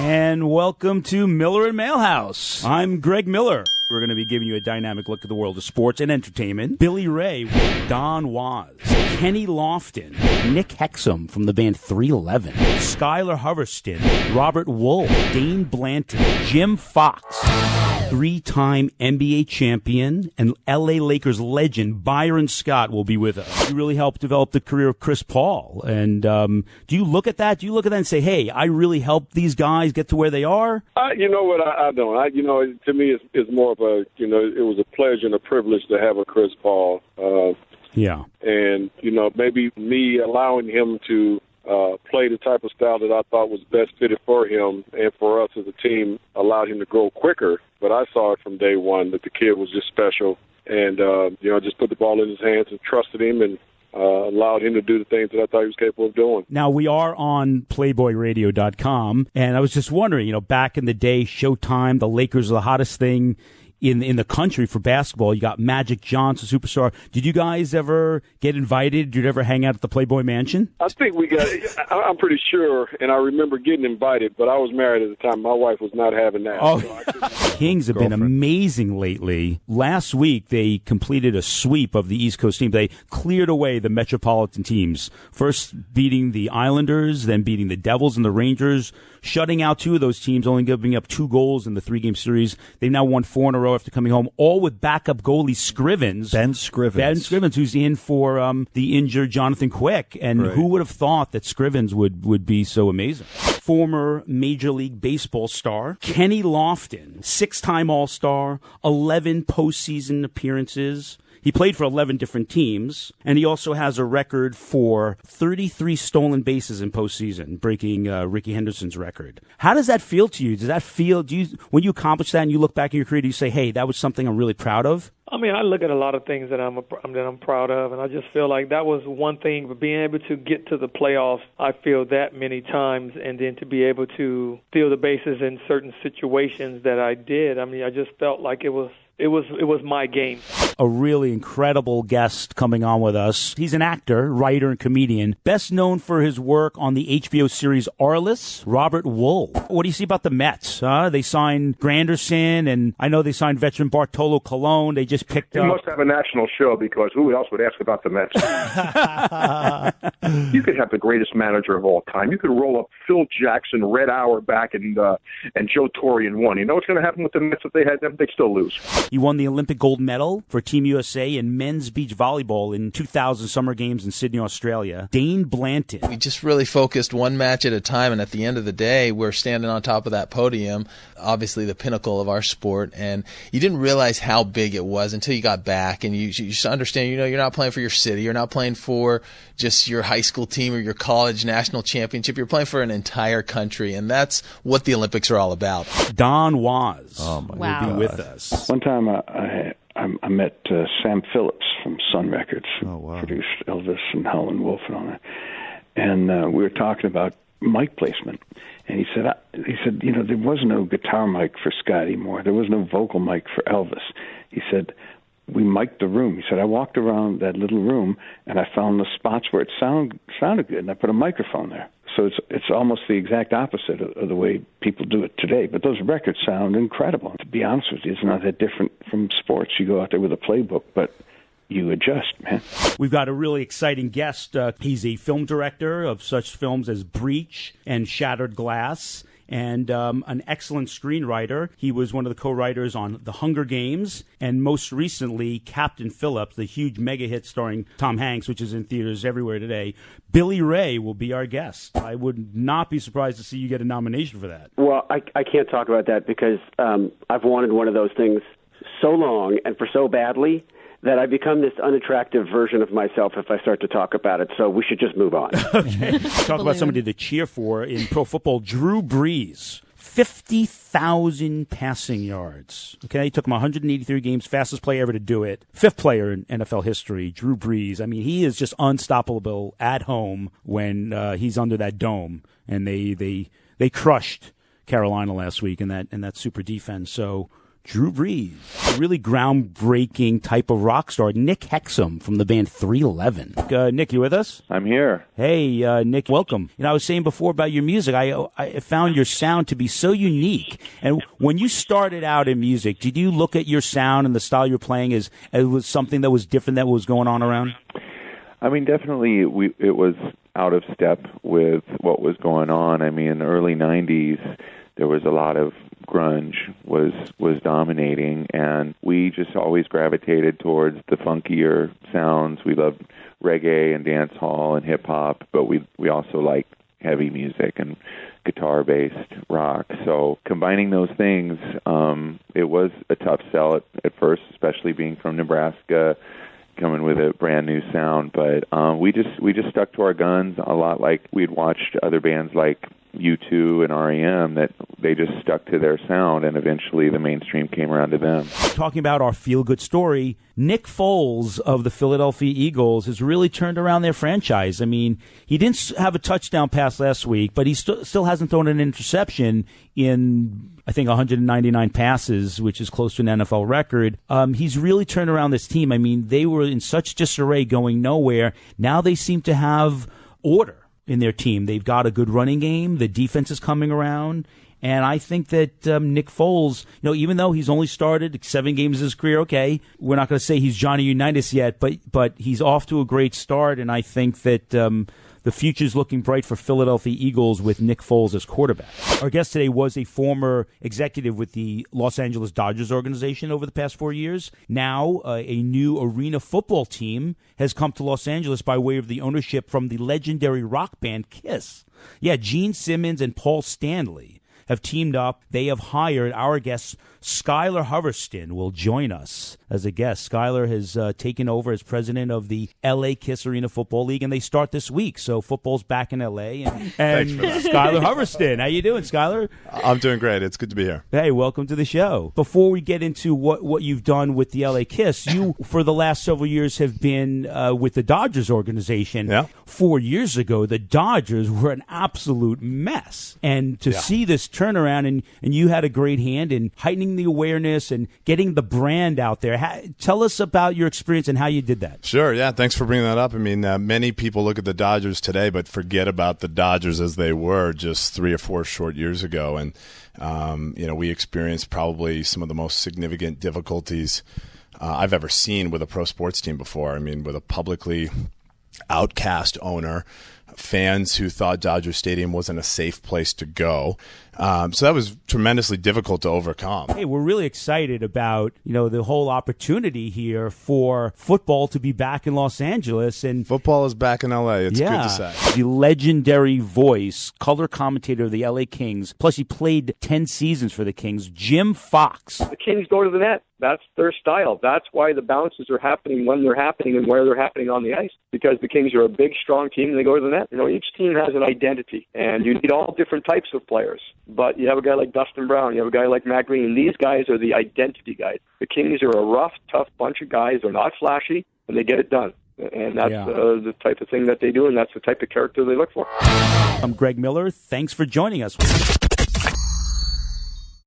And welcome to Miller and Mailhouse. I'm Gregg Miller. We're going to be giving you a dynamic look at the world of sports and entertainment. Billy Ray, Don Was, Kenny Lofton, Nick Hexum from the band 311, Skylar Hoverston, Robert Wool, Dane Blanton, Jim Fox, three-time NBA champion and L.A. Lakers legend Byron Scott will be with us. He really helped develop the career of Chris Paul. And do you look at that? Do you look at that and say, hey, I really helped these guys get to where they are? You know what? I don't. To me, it's more of a, it was a pleasure and a privilege to have a Chris Paul. Yeah. And, maybe me allowing him to play the type of style that I thought was best fitted for him and for us as a team allowed him to grow quicker. But I saw it from day one that the kid was just special and, just put the ball in his hands and trusted him and allowed him to do the things that I thought he was capable of doing. Now, we are on PlayboyRadio.com, and I was just wondering, back in the day, Showtime, the Lakers were the hottest thing in the country for basketball. You got Magic Johnson, superstar. Did you guys ever get invited? Did you ever hang out at the Playboy Mansion? I think we got I'm pretty sure, and I remember getting invited, but I was married at the time. My wife was not having that. Oh, so Kings have been amazing lately. Last week, they completed a sweep of the East Coast team. They cleared away the Metropolitan teams, first beating the Islanders, then beating the Devils and the Rangers, shutting out two of those teams, only giving up 2 goals in the 3-game series. They've now won 4 in a row after coming home, all with backup goalie Scrivens. Ben Scrivens, who's in for the injured Jonathan Quick. And who would have thought that Scrivens would be so amazing? Former Major League Baseball star Kenny Lofton, 6-time All-Star, 11 postseason appearances. He played for 11 different teams, and he also has a record for 33 stolen bases in postseason, breaking Ricky Henderson's record. How does that feel to you? When you accomplish that and you look back in your career, do you say, hey, that was something I'm really proud of? I mean, I look at a lot of things that I'm proud of, and I just feel like that was one thing. But being able to get to the playoffs, I feel that many times, and then to be able to steal the bases in certain situations that I did. I mean, I just felt like it was my game. A really incredible guest coming on with us. He's an actor, writer, and comedian, best known for his work on the HBO series Arliss, Robert Wool. What do you see about the Mets? They signed Granderson, and I know they signed veteran Bartolo Colon. They just picked up. You must have a national show, because who else would ask about the Mets? You could have the greatest manager of all time. You could roll up Phil Jackson, Red Auerbach, and Joe Torre in one. You know what's going to happen with the Mets if they had them? They'd still lose. He won the Olympic gold medal for Team USA in men's beach volleyball in 2000 Summer Games in Sydney, Australia. Dane Blanton. We just really focused one match at a time, and at the end of the day, we're standing on top of that podium, obviously the pinnacle of our sport, and you didn't realize how big it was until you got back, and you just understand, you're not playing for your city, you're not playing for just your high school team or your college national championship, you're playing for an entire country, and that's what the Olympics are all about. Don Was will be with us. One time I met Sam Phillips from Sun Records, who produced Elvis and Howlin' Wolf and all that. And we were talking about mic placement. And he said, there was no guitar mic for Scotty Moore. There was no vocal mic for Elvis. He said, we mic'd the room. He said, I walked around that little room, and I found the spots where it sounded good, and I put a microphone there. So it's almost the exact opposite of the way people do it today. But those records sound incredible. To be honest with you, it's not that different from sports. You go out there with a playbook, but you adjust, man. We've got a really exciting guest. He's a film director of such films as Breach and Shattered Glass, and an excellent screenwriter. He was one of the co-writers on The Hunger Games, and most recently, Captain Phillips, the huge mega hit starring Tom Hanks, which is in theaters everywhere today. Billy Ray will be our guest. I would not be surprised to see you get a nomination for that. Well, I can't talk about that because I've wanted one of those things so long and for so badly that I become this unattractive version of myself if I start to talk about it. So we should just move on. Okay. Talk about somebody to cheer for in pro football. Drew Brees, 50,000 passing yards. Okay, he took him 183 games, fastest player ever to do it. 5th player in NFL history, Drew Brees. I mean, he is just unstoppable at home when he's under that dome. And they crushed Carolina last week in that super defense. So Drew Brees, a really groundbreaking type of rock star, Nick Hexum from the band 311. Nick, you with us? I'm here. Hey, Nick, welcome. I was saying before about your music, I found your sound to be so unique. And when you started out in music, did you look at your sound and the style you're playing as was something that was different that was going on around? I mean, definitely it was out of step with what was going on. I mean, in the early 90s, there was a lot of grunge was dominating, and we just always gravitated towards the funkier sounds. We loved reggae and dance hall and hip hop, but we also liked heavy music and guitar-based rock. So combining those things, it was a tough sell at first, especially being from Nebraska, coming with a brand new sound. But we just stuck to our guns a lot, like we'd watched other bands like U2 and REM, that they just stuck to their sound, and eventually the mainstream came around to them. Talking about our feel-good story, Nick Foles of the Philadelphia Eagles has really turned around their franchise. I mean, he didn't have a touchdown pass last week, but he still hasn't thrown an interception in, I think, 199 passes, which is close to an NFL record. He's really turned around this team. I mean, they were in such disarray going nowhere. Now they seem to have order in their team. They've got a good running game. The defense is coming around. And I think that Nick Foles, even though he's only started 7 games in his career, okay, we're not going to say he's Johnny Unitas yet, but he's off to a great start. And I think that the future's looking bright for Philadelphia Eagles with Nick Foles as quarterback. Our guest today was a former executive with the Los Angeles Dodgers organization over the past 4 years. Now, a new arena football team has come to Los Angeles by way of the ownership from the legendary rock band Kiss. Yeah, Gene Simmons and Paul Stanley have teamed up. They have hired our guest, Skylar Hoverston, will join us as a guest. Skylar has taken over as president of the L.A. Kiss Arena Football League, and they start this week. So football's back in L.A. And Thanks for that. Skylar Hoverston, how you doing, Skylar? I'm doing great. It's good to be here. Hey, welcome to the show. Before we get into what you've done with the L.A. Kiss, you, for the last several years, have been with the Dodgers organization. Yeah. 4 years ago, the Dodgers were an absolute mess. And to see this turnaround, and you had a great hand in heightening the awareness and getting the brand out there. Tell us about your experience and how you did that. Sure, yeah, thanks for bringing that up. I mean, many people look at the Dodgers today but forget about the Dodgers as they were just 3 or 4 short years ago. And, we experienced probably some of the most significant difficulties I've ever seen with a pro sports team before. I mean, with a publicly outcast owner, fans who thought Dodger Stadium wasn't a safe place to go. So that was tremendously difficult to overcome. Hey, we're really excited about, the whole opportunity here for football to be back in Los Angeles. And football is back in L.A. It's good to say. The legendary voice, color commentator of the L.A. Kings, plus he played 10 seasons for the Kings, Jim Fox. The Kings go to the net. That's their style. That's why the bounces are happening when they're happening and where they're happening on the ice, because the Kings are a big, strong team and they go to the net. Each team has an identity, and you need all different types of players. But you have a guy like Dustin Brown, you have a guy like Matt Green. These guys are the identity guys. The Kings are a rough, tough bunch of guys. They're not flashy, and they get it done. And that's the type of thing that they do, and that's the type of character they look for. I'm Gregg Miller. Thanks for joining us.